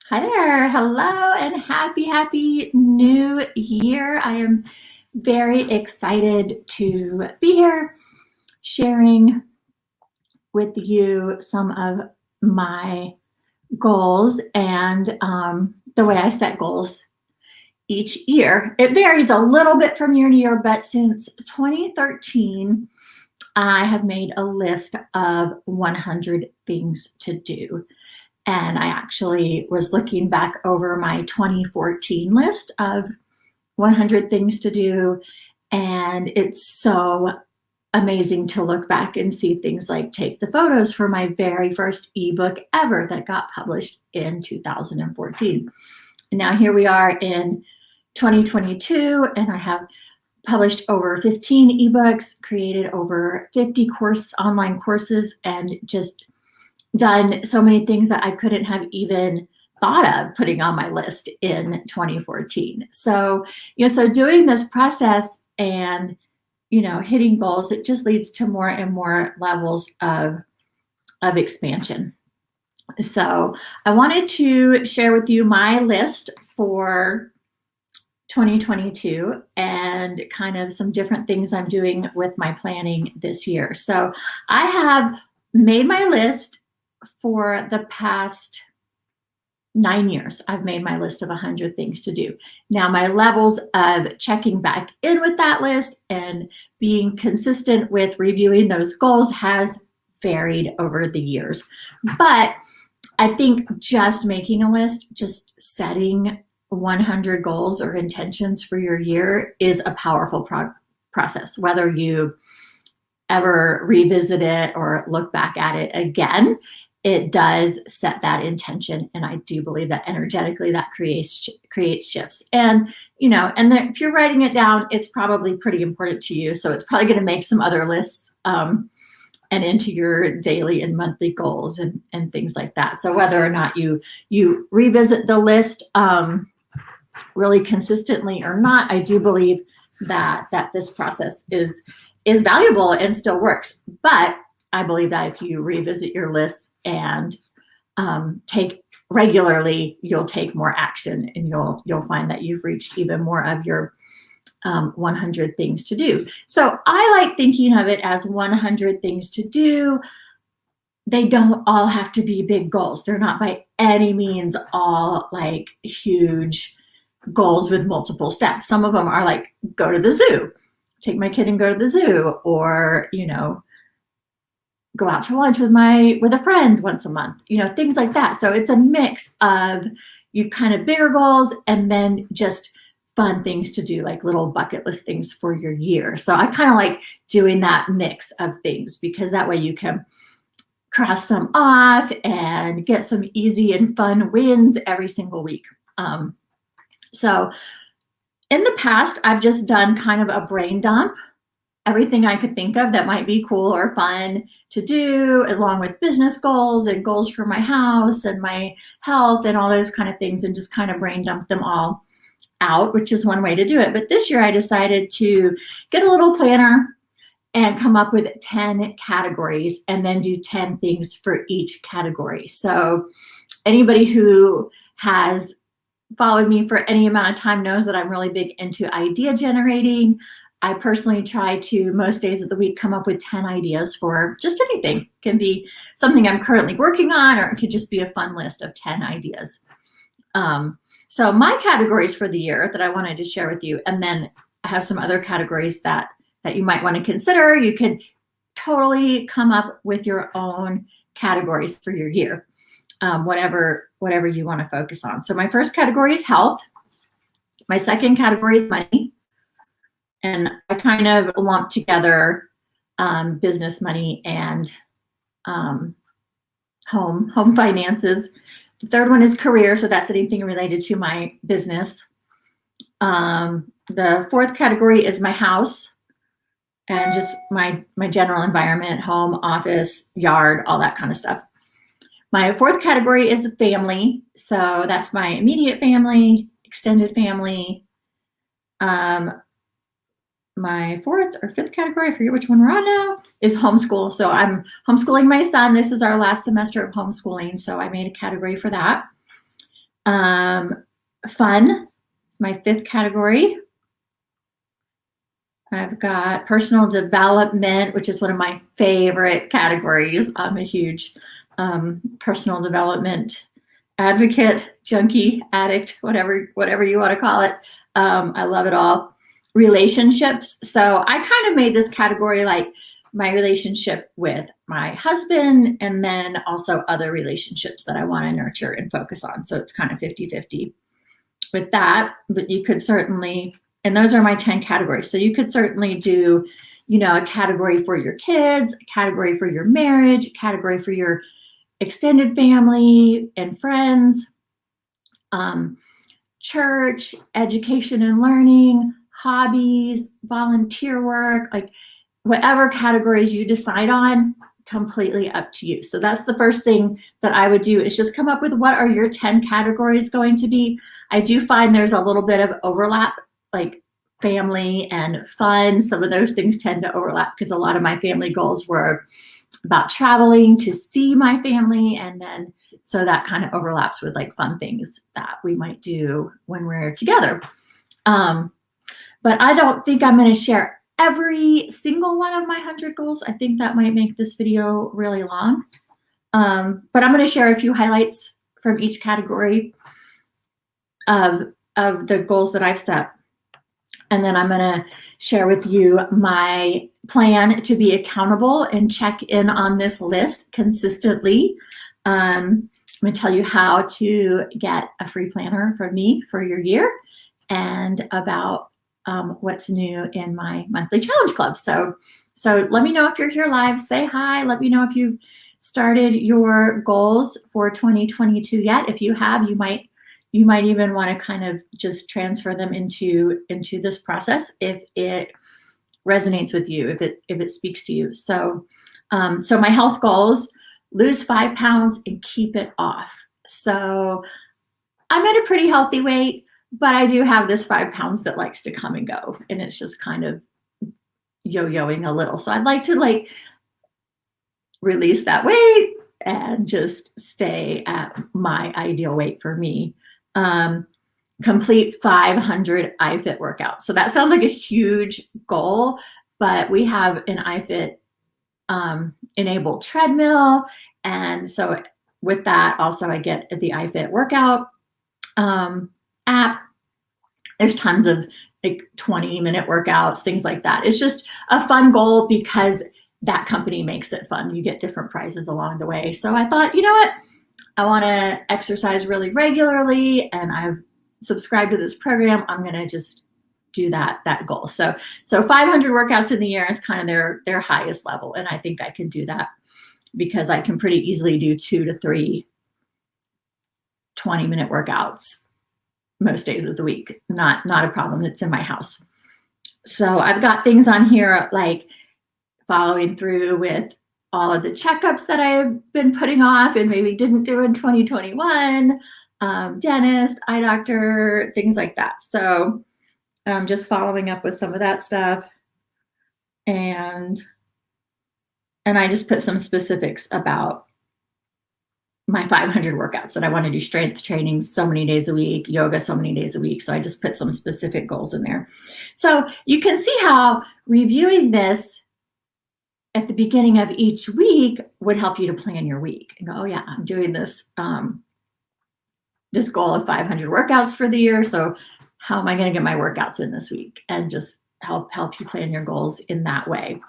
Hi there. Hello and happy new year. I am very excited to be here sharing with you some of my goals and the way I set goals each year. It varies a little bit from year to year, but since 2013, I have made a list of 100 things to do. And I actually was looking back over my 2014 list of 100 things to do. And it's so amazing to look back and see things like take the photos for my very first ebook ever that got published in 2014. And now here we are in 2022, and I have published over 15 ebooks, created over 50 online courses, and just done so many things that I couldn't have even thought of putting on my list in 2014. So, so doing this process and, hitting goals, it just leads to more and more levels of expansion. So I wanted to share with you my list for 2022 and kind of some different things I'm doing with my planning this year. So I have made my list for the past 9 years. I've made my list of 100 things to do. Now, my levels of checking back in with that list and being consistent with reviewing those goals has varied over the years. But I think just making a list, just setting 100 goals or intentions for your year is a powerful process, whether you ever revisit it or look back at it again. It does set that intention, and I do believe that energetically that creates shifts. And if you're writing it down, it's probably pretty important to you. So it's probably going to make some other lists and into your daily and monthly goals and things like that. So whether or not you revisit the list really consistently or not, I do believe that this process is valuable and still works. But I believe that if you revisit your lists and take regularly, you'll take more action, and you'll find that you've reached even more of your 100 things to do. So I like thinking of it as 100 things to do. They don't all have to be big goals. They're not by any means all like huge goals with multiple steps. Some of them are like, go to the zoo, take my kid and go to the zoo, or go out to lunch with a friend once a month, things like that. So it's a mix of you kind of bigger goals and then just fun things to do, like little bucket list things for your year. So I kind of like doing that mix of things, because that way you can cross some off and get some easy and fun wins every single week. So in the past, I've just done kind of a brain dump, everything I could think of that might be cool or fun to do, along with business goals and goals for my house and my health and all those kind of things, and just kind of brain dump them all out, which is one way to do it. But this year I decided to get a little planner and come up with 10 categories and then do 10 things for each category. So anybody who has followed me for any amount of time knows that I'm really big into idea generating. I personally try to, most days of the week, come up with 10 ideas for just anything. It can be something I'm currently working on, or it could just be a fun list of 10 ideas. So my categories for the year that I wanted to share with you, and then I have some other categories that you might want to consider. You could totally come up with your own categories for your year, whatever you want to focus on. So my first category is health. My second category is money. And I kind of lump together business, money, and home finances. The third one is career, so that's anything related to my business. The fourth category is my house and just my general environment, home, office, yard, all that kind of stuff. My fourth category is family, so that's my immediate family, extended family. My fourth or fifth category, I forget which one we're on now, is homeschool. So I'm homeschooling my son. This is our last semester of homeschooling, so I made a category for that. Fun is my 5th category. I've got personal development, which is one of my favorite categories. I'm a huge personal development advocate, junkie, addict, whatever you want to call it. I love it all. Relationships. So I kind of made this category like my relationship with my husband, and then also other relationships that I want to nurture and focus on. So it's kind of 50-50 with that. But you could certainly, and those are my 10 categories. So you could certainly do, a category for your kids, a category for your marriage, a category for your extended family and friends, church, education and learning, hobbies, volunteer work, like whatever categories you decide on, completely up to you. So that's the first thing that I would do, is just come up with what are your 10 categories going to be. I do find there's a little bit of overlap, like family and fun. Some of those things tend to overlap because a lot of my family goals were about traveling to see my family. And then, so that kind of overlaps with like fun things that we might do when we're together. But I don't think I'm going to share every single one of my 100 goals. I think that might make this video really long. But I'm going to share a few highlights from each category of the goals that I've set. And then I'm going to share with you my plan to be accountable and check in on this list consistently. I'm going to tell you how to get a free planner from me for your year, and about what's new in my monthly challenge club. So let me know if you're here live. Say hi. Let me know if you've started your goals for 2022 yet. If you have, you might even want to kind of just transfer them into this process if it resonates with you, if it speaks to you. So my health goals: lose 5 pounds and keep it off. So I'm at a pretty healthy weight, but I do have this 5 pounds that likes to come and go, and it's just kind of yo-yoing a little. So I'd like to release that weight and just stay at my ideal weight for me. Complete 500 iFit workouts. So that sounds like a huge goal, but we have an iFit enabled treadmill. And so with that, also I get the iFit workout app. There's tons of 20-minute workouts, things like that. It's just a fun goal because that company makes it fun. You get different prizes along the way. So I thought, you know what? I want to exercise really regularly, and I've subscribed to this program. I'm going to just do that goal. So 500 workouts in the year is kind of their highest level. And I think I can do that because I can pretty easily do 2 to 3 20-minute workouts most days of the week. Not a problem. It's in my house. So I've got things on here like following through with all of the checkups that I've been putting off and maybe didn't do in 2021, dentist, eye doctor, things like that. So just following up with some of that stuff. And I just put some specifics about my 500 workouts that I want to do: strength training so many days a week, yoga so many days a week. So I just put some specific goals in there. So you can see how reviewing this at the beginning of each week would help you to plan your week and go, oh yeah, I'm doing this, this goal of 500 workouts for the year. So how am I going to get my workouts in this week? And just help you plan your goals in that way.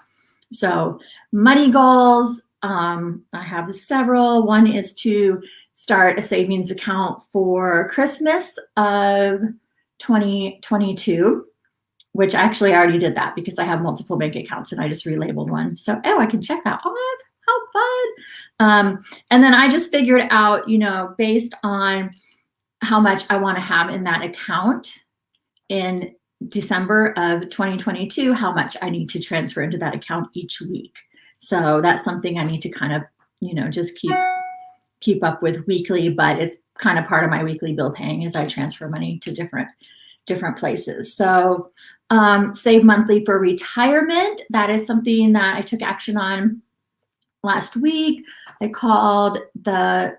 So money goals, I have several. One is to start a savings account for Christmas of 2022. Which actually I already did that because I have multiple bank accounts and I just relabeled one. So, I can check that off. How fun. And then I just figured out, based on how much I want to have in that account in December of 2022, how much I need to transfer into that account each week. So that's something I need to kind of, just keep up with weekly, but it's kind of part of my weekly bill paying as I transfer money to different places. So save monthly for retirement. That is something that I took action on last week. I called the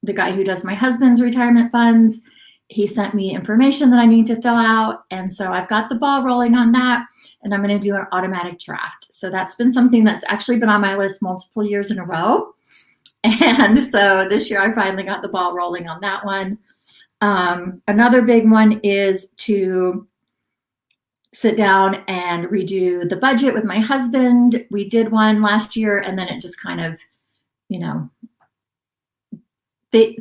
the guy who does my husband's retirement funds, he sent me information that I need to fill out. And so I've got the ball rolling on that, and I'm going to do an automatic draft. So that's been something that's actually been on my list multiple years in a row. And so this year I finally got the ball rolling on that one. Another big one is to sit down and redo the budget with my husband. We did one last year, and then it just kind of, you know,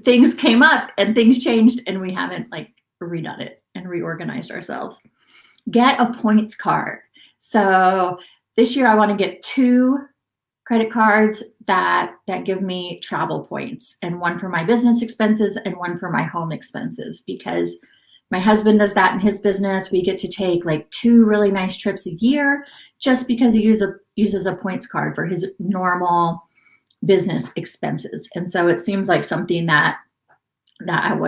things came up and things changed, and we haven't like redone it and reorganized ourselves. Get a points card. So this year I want to get 2 credit cards that give me travel points, and one for my business expenses and one for my home expenses, because my husband does that in his business. We get to take like 2 really nice trips a year just because he uses a points card for his normal business expenses. And so it seems like something that I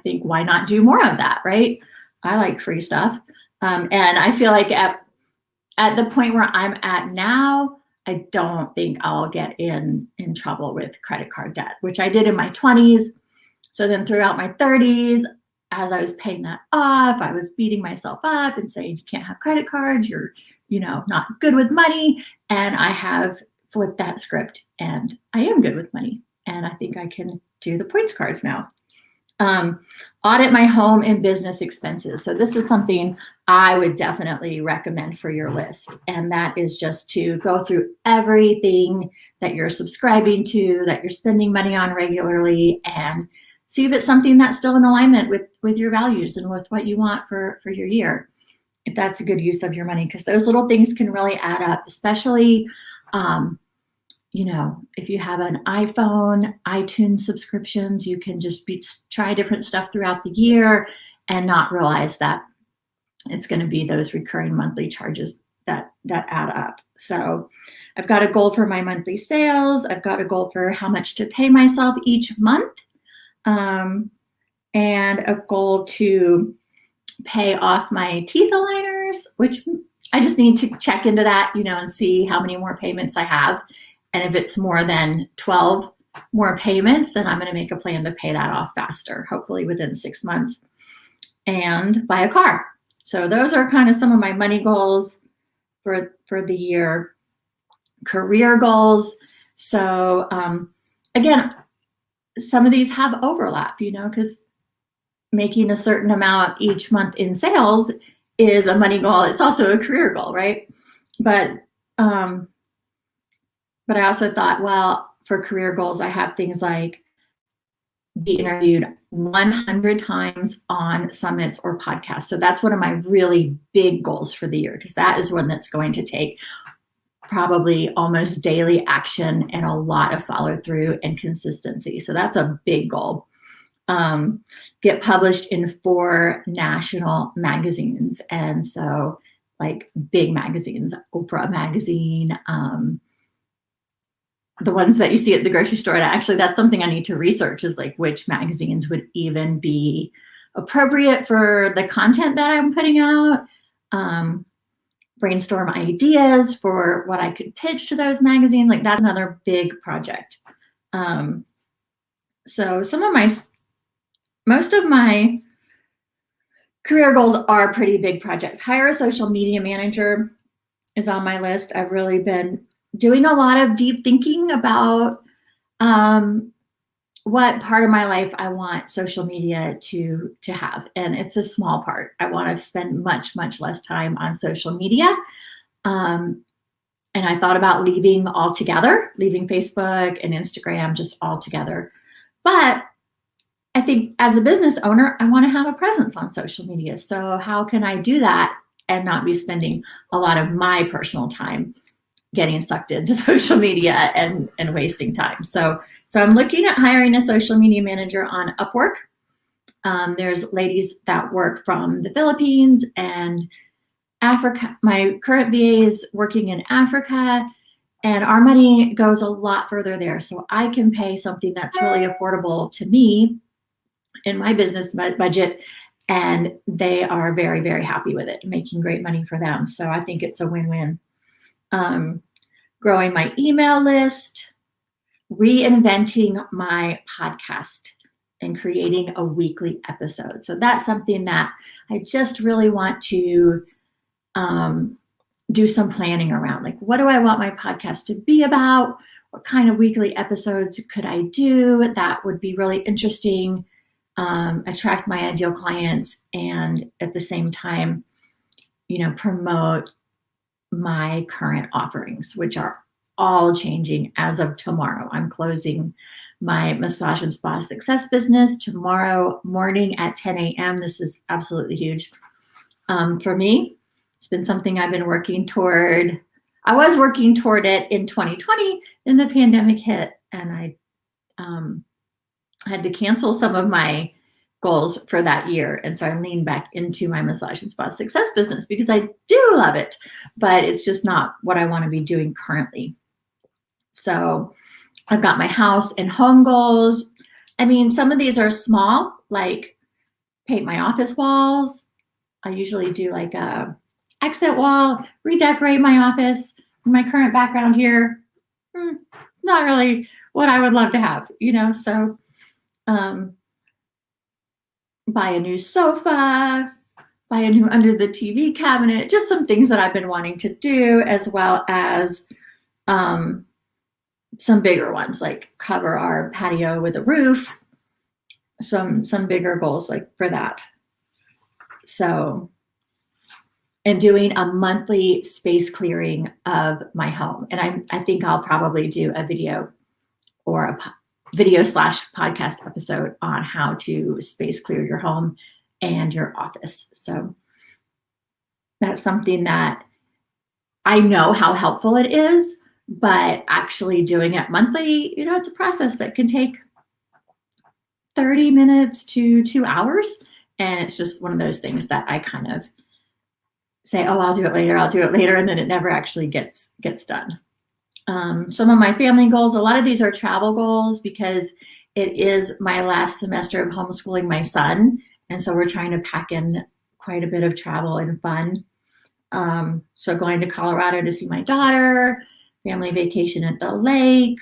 think, why not do more of that, right? I like free stuff. And I feel like at the point where I'm at now, I don't think I'll get in trouble with credit card debt, which I did in my 20s. So then throughout my 30s, as I was paying that off, I was beating myself up and saying, you can't have credit cards, you're, not good with money. And I have flipped that script, and I am good with money. And I think I can do the points cards now. Audit my home and business expenses. So this is something I would definitely recommend for your list. And that is just to go through everything that you're subscribing to, that you're spending money on regularly, and see if it's something that's still in alignment with your values and with what you want for your year, if that's a good use of your money, because those little things can really add up, especially if you have an iPhone, iTunes subscriptions, you can just try different stuff throughout the year and not realize that it's going to be those recurring monthly charges that add up. So I've got a goal for my monthly sales. I've got a goal for how much to pay myself each month, and a goal to pay off my teeth aligners, which I just need to check into that, and see how many more payments I have. And if it's more than 12 more payments, then I'm going to make a plan to pay that off faster, hopefully within 6 months, and buy a car. So those are kind of some of my money goals for the year. Career goals. So again, some of these have overlap, because making a certain amount each month in sales is a money goal. It's also a career goal, right? But I also thought, well, for career goals, I have things like be interviewed 100 times on summits or podcasts. So that's one of my really big goals for the year, because that is one that's going to take probably almost daily action and a lot of follow through and consistency. So that's a big goal. Get published in 4 national magazines. And so like big magazines, Oprah magazine, the ones that you see at the grocery store. Actually, that's something I need to research, is like which magazines would even be appropriate for the content that I'm putting out. Brainstorm ideas for what I could pitch to those magazines. Like that's another big project. So most of my career goals are pretty big projects. Hire a social media manager is on my list. I've really been doing a lot of deep thinking about what part of my life I want social media to have. And it's a small part. I want to spend much, much less time on social media. And I thought about leaving Facebook and Instagram just altogether. But I think as a business owner, I want to have a presence on social media. So how can I do that and not be spending a lot of my personal time getting sucked into social media and wasting time? So I'm looking at hiring a social media manager on Upwork. There's ladies that work from the Philippines and Africa. My current VA is working in Africa, and our money goes a lot further there. So I can pay something that's really affordable to me in my business budget, and they are very, very happy with it, making great money for them. So I think it's a win-win. Growing my email list, reinventing my podcast and creating a weekly episode. So that's something that I just really want to do some planning around. Like, what do I want my podcast to be about? What kind of weekly episodes could I do that would be really interesting, attract my ideal clients, and at the same time, promote my current offerings, which are all changing as of tomorrow. I'm closing my massage and spa success business tomorrow morning at 10 a.m. This is absolutely huge for me. It's been something I've been working toward. I was working toward it in 2020, then the pandemic hit, and I had to cancel some of my goals for that year. And so I leaned back into my massage and spa success business because I do love it, but it's just not what I want to be doing currently. So I've got my house and home goals. I mean, some of these are small, like paint my office walls. I usually do like a exit wall, redecorate my office. My current background here, not really what I would love to have, so buy a new sofa, buy a new under the TV cabinet, just some things that I've been wanting to do, as well as some bigger ones, like cover our patio with a roof, some bigger goals like for that. So, and doing a monthly space clearing of my home. And I think I'll probably do a video or a video/podcast episode on how to space clear your home and your office. So that's something that I know how helpful it is, but actually doing it monthly, it's a process that can take 30 minutes to 2 hours. And it's just one of those things that I kind of say, oh, I'll do it later. And then it never actually gets done. Some of my family goals, a lot of these are travel goals because it is my last semester of homeschooling my son. And so we're trying to pack in quite a bit of travel and fun. So going to Colorado to see my daughter, family vacation at the lake,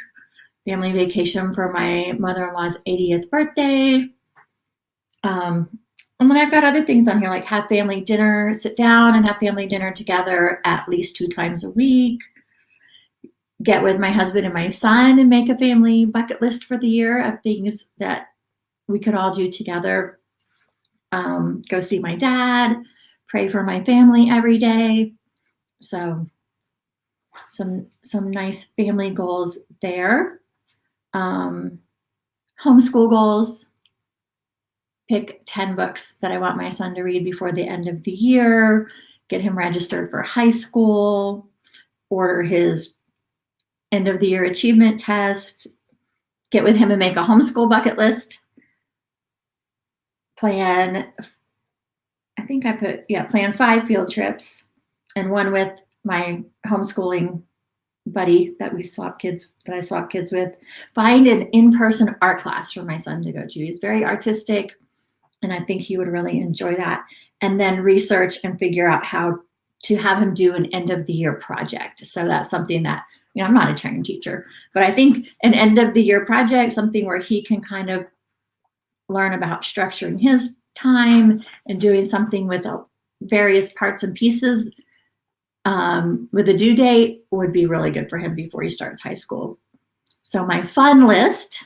family vacation for my mother-in-law's 80th birthday. And then I've got other things on here, like have family dinner, sit down and have family dinner together at least 2 times a week. Get with my husband and my son and make a family bucket list for the year of things that we could all do together. Go see my dad, pray for my family every day. So some nice family goals there. Homeschool goals. Pick 10 books that I want my son to read before the end of the year. Get him registered for high school. Order his end of the year achievement tests. Get with him and make a homeschool bucket list. Plan 5 field trips and one with my homeschooling buddy that I swap kids with. Find an in-person art class for my son to go to. He's very artistic, and I think he would really enjoy that. And then research and figure out how to have him do an end of the year project. So that's something that, I'm not a trained teacher, but I think an end of the year project, something where he can kind of learn about structuring his time and doing something with various parts and pieces with a due date would be really good for him before he starts high school. So my fun list,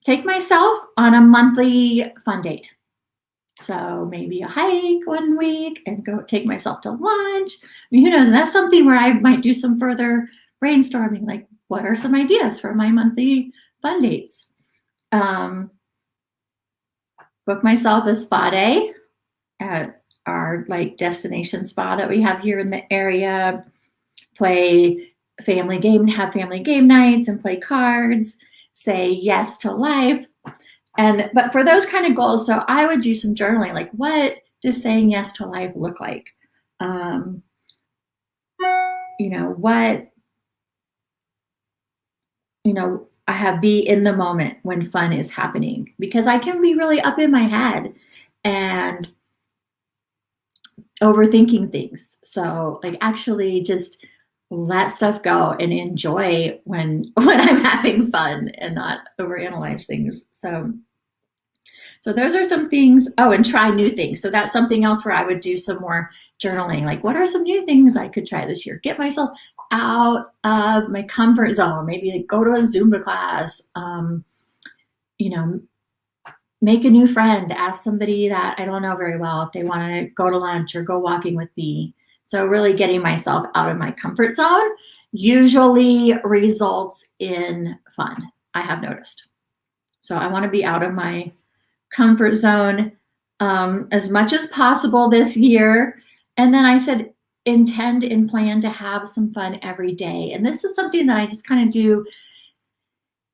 take myself on a monthly fun date. So maybe a hike one week and go take myself to lunch. I mean, who knows? And that's something where I might do some further brainstorming, like what are some ideas for my monthly fun dates? Book myself a spa day at our destination spa that we have here in the area. Have family game nights and play cards. Say yes to life. But for those kind of goals, so I would do some journaling, like what does saying yes to life look like? I have be in the moment when fun is happening, because I can be really up in my head and overthinking things. So actually just let stuff go and enjoy when I'm having fun and not overanalyze things. So those are some things. Oh, and try new things. So that's something else where I would do some more journaling. Like, what are some new things I could try this year? Get myself out of my comfort zone. Maybe like go to a Zumba class. You know, make a new friend. Ask somebody that I don't know very well if they want to go to lunch or go walking with me. So really getting myself out of my comfort zone usually results in fun, I have noticed. So I want to be out of my comfort zone as much as possible this year. And then I said, intend and plan to have some fun every day. And this is something that I just kind of do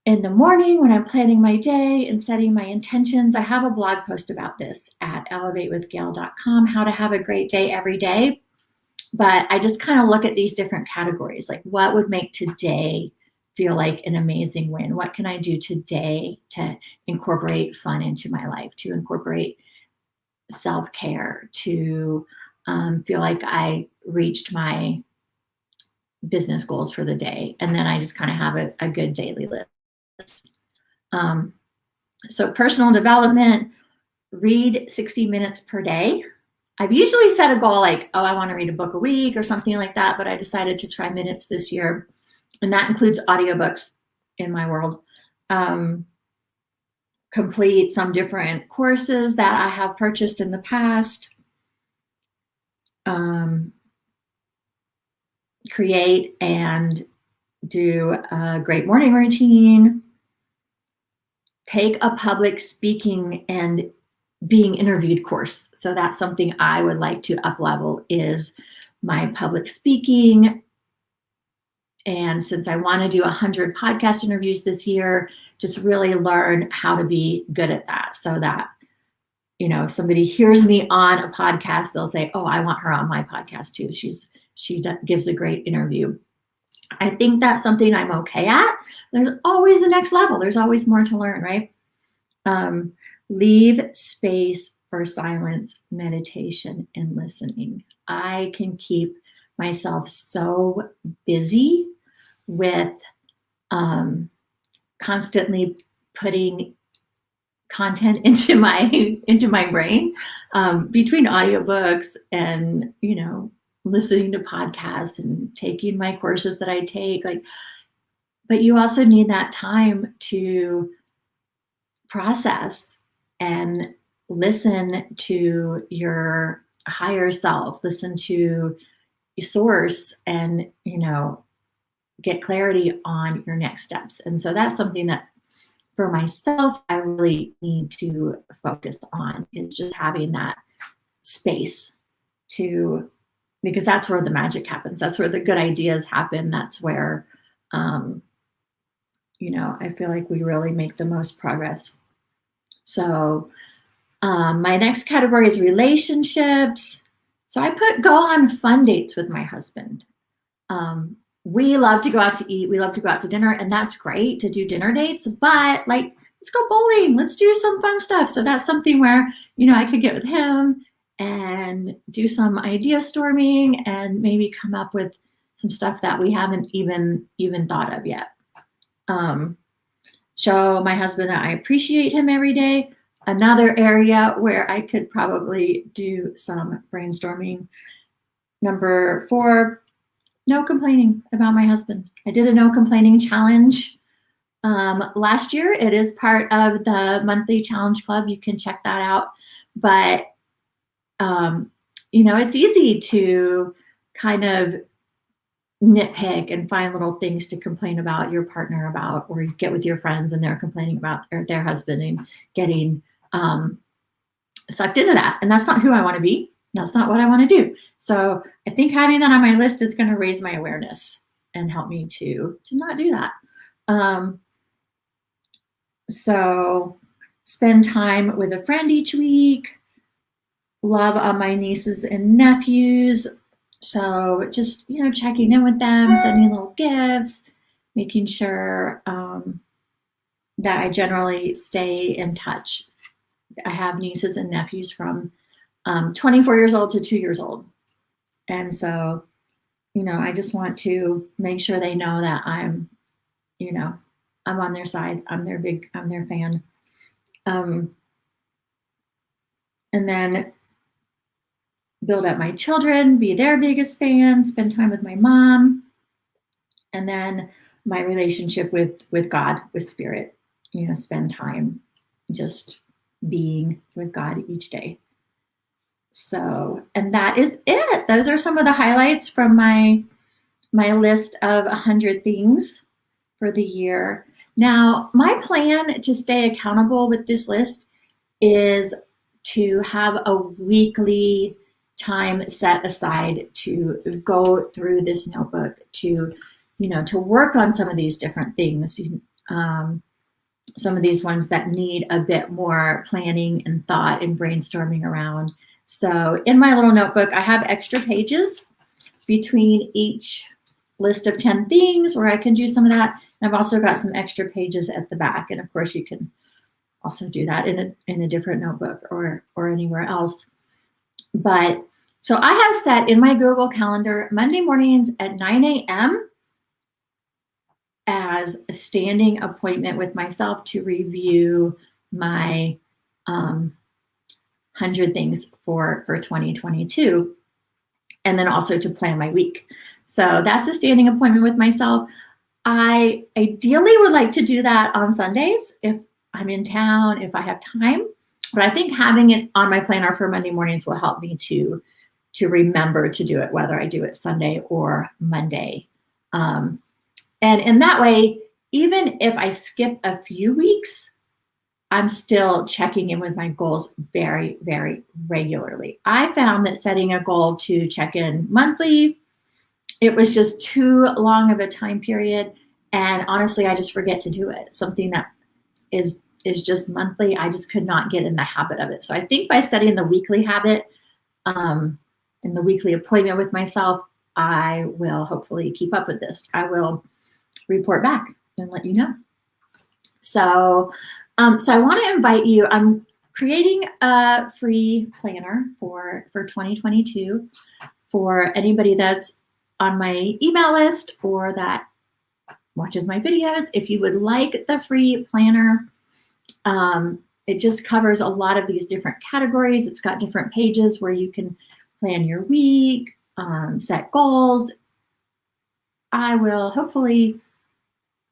in the morning when I'm planning my day and setting my intentions. I have a blog post about this at elevatewithgail.com, how to have a great day every day. But I just kind of look at these different categories, like what would make today feel like an amazing win? What can I do today to incorporate fun into my life, to incorporate self-care, to feel like I reached my business goals for the day? And then I just kind of have a good daily list. So personal development, read 60 minutes per day. I've usually set a goal like, oh, I want to read a book a week or something like that, but I decided to try minutes this year. And that includes audiobooks in my world. Complete some different courses that I have purchased in the past. Create and do a great morning routine. Take a public speaking and being interviewed course. So that's something I would like to up level, is my public speaking. And since I want to do 100 podcast interviews this year, just really learn how to be good at that, so that, you know, if somebody hears me on a podcast, they'll say, oh, I want her on my podcast too. She gives a great interview. I think that's something I'm okay at. There's always the next level. There's always more to learn, right? Leave space for silence, meditation, and listening. I can keep myself so busy with constantly putting content into my brain, between audiobooks and, you know, listening to podcasts and taking my courses that I take, like, but you also need that time to process and listen to your higher self, listen to your source, and, you know, get clarity on your next steps. And so that's something that for myself, I really need to focus on, is just having that space to, because that's where the magic happens. That's where the good ideas happen. That's where, you know, I feel like we really make the most progress. So my next category is relationships. So I put go on fun dates with my husband. We love to go out to eat. We love to go out to dinner, and that's great to do dinner dates, but like, let's go bowling. Let's do some fun stuff. So that's something where, you know, I could get with him and do some idea storming and maybe come up with some stuff that we haven't even thought of yet. Show my husband that I appreciate him every day. Another area where I could probably do some brainstorming. Number 4, no complaining about my husband. I did a no complaining challenge last year. It is part of the monthly challenge club. You can check that out. But, you know, it's easy to kind of nitpick and find little things to complain about your partner about, or you get with your friends and they're complaining about their husband and getting sucked into that. And that's not who I want to be. That's not what I want to do. So I think having that on my list is going to raise my awareness and help me to not do that. So spend time with a friend each week. Love on my nieces and nephews. So just, you know, checking in with them, sending little gifts, making sure that I generally stay in touch. I have nieces and nephews from 24 years old to 2 years old. And so I just want to make sure they know that I'm on their side. I'm their fan. And then build up my children, be their biggest fan, spend time with my mom. And then my relationship with God, with spirit, spend time just being with God each day. So, and that is it. Those are some of the highlights from my list of 100 things for the year. Now, my plan to stay accountable with this list is to have a weekly time set aside to go through this notebook, to work on some of these different things. Some of these ones that need a bit more planning and thought and brainstorming around. So in my little notebook, I have extra pages between each list of 10 things where I can do some of that. And I've also got some extra pages at the back. And of course, you can also do that in a different notebook or anywhere else. But so I have set in my Google Calendar Monday mornings at 9 a.m. as a standing appointment with myself to review my 100 things for 2022, and then also to plan my week. So that's a standing appointment with myself. I ideally would like to do that on Sundays if I'm in town, if I have time, but I think having it on my planner for Monday mornings will help me to remember to do it, whether I do it Sunday or Monday. And in that way, even if I skip a few weeks, I'm still checking in with my goals very, very regularly. I found that setting a goal to check in monthly, it was just too long of a time period. And honestly, I just forget to do it. Something that is just monthly, I just could not get in the habit of it. So I think by setting the weekly habit and the weekly appointment with myself, I will hopefully keep up with this. I will report back and let you know. So I want to invite you. I'm creating a free planner for 2022 for anybody that's on my email list or that watches my videos. If you would like the free planner, it just covers a lot of these different categories. It's got different pages where you can plan your week, set goals. I will hopefully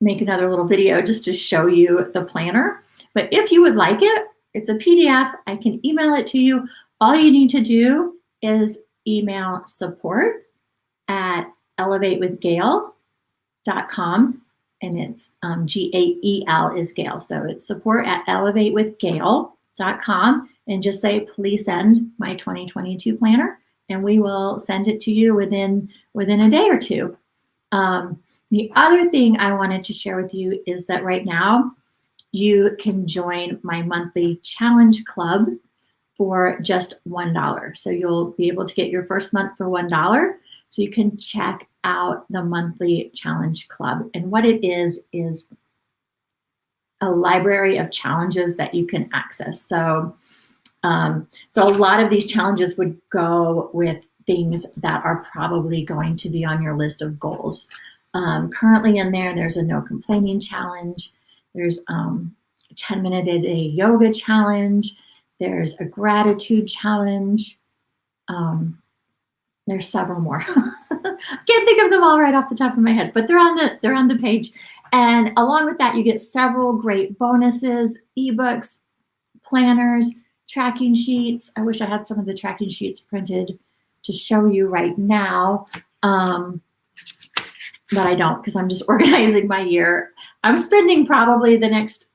make another little video just to show you the planner. But if you would like it, it's a PDF. I can email it to you. All you need to do is email support@elevatewithgail.com, and it's Gael is Gail. So it's support@elevatewithgail.com, and just say, please send my 2022 planner, and we will send it to you within a day or two. The other thing I wanted to share with you is that right now you can join my monthly challenge club for just $1. So you'll be able to get your first month for $1. So you can check out the monthly challenge club. And what it is a library of challenges that you can access. So a lot of these challenges would go with things that are probably going to be on your list of goals. Currently in there's a no complaining challenge. There's a 10-minute a day yoga challenge. There's a gratitude challenge. There's several more. Can't think of them all right off the top of my head, but they're on the page. And along with that, you get several great bonuses, ebooks, planners, tracking sheets. I wish I had some of the tracking sheets printed to show you right now. But I don't, because I'm just organizing my year. I'm spending probably the next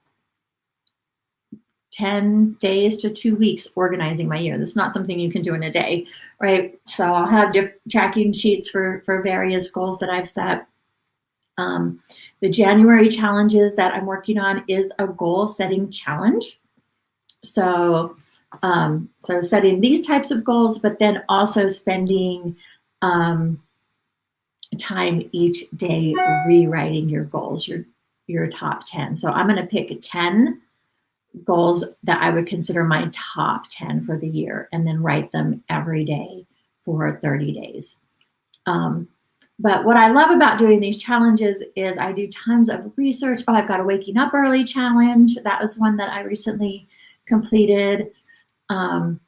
10 days to 2 weeks organizing my year. This is not something you can do in a day, right? So I'll have tracking sheets for various goals that I've set. The January challenges that I'm working on is a goal setting challenge. So setting these types of goals, but then also spending time each day rewriting your goals, your top 10. So I'm going to pick 10 goals that I would consider my top 10 for the year, and then write them every day for 30 days. But what I love about doing these challenges is I do tons of research. Oh, I've got a waking up early challenge. That was one that I recently completed. And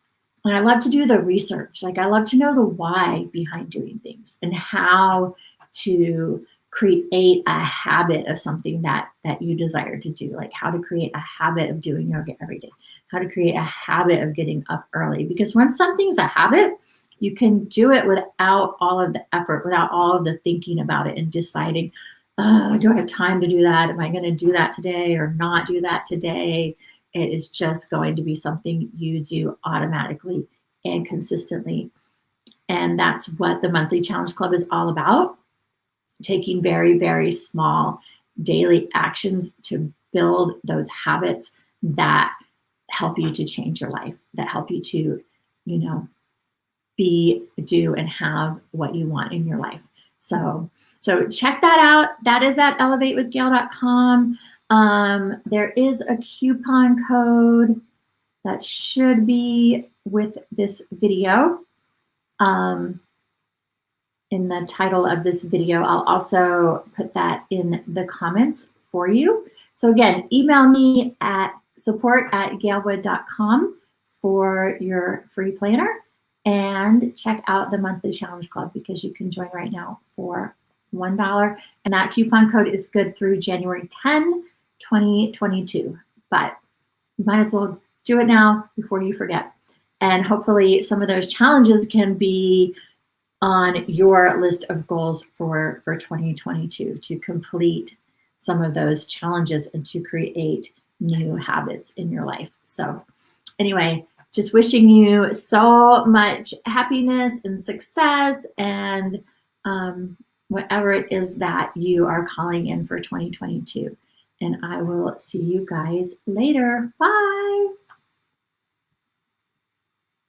I love to do the research. Like, I love to know the why behind doing things and how to create a habit of something that you desire to do. Like, how to create a habit of doing yoga every day, how to create a habit of getting up early. Because when something's a habit, you can do it without all of the effort, without all of the thinking about it and deciding, oh, do I have time to do that? Am I going to do that today or not do that today? It is just going to be something you do automatically and consistently. And that's what the Monthly Challenge Club is all about. Taking very, very small daily actions to build those habits that help you to change your life, that help you to, be, do, and have what you want in your life. So check that out. That is at elevatewithgail.com. There is a coupon code that should be with this video. In the title of this video, I'll also put that in the comments for you. So again, email me at support@gailwood.com for your free planner, and check out the Monthly Challenge Club because you can join right now for $1. And that coupon code is good through January 10, 2022. But you might as well do it now before you forget. And hopefully some of those challenges can be on your list of goals for 2022 to complete some of those challenges and to create new habits in your life. So anyway, just wishing you so much happiness and success and whatever it is that you are calling in for 2022. And I will see you guys later. Bye.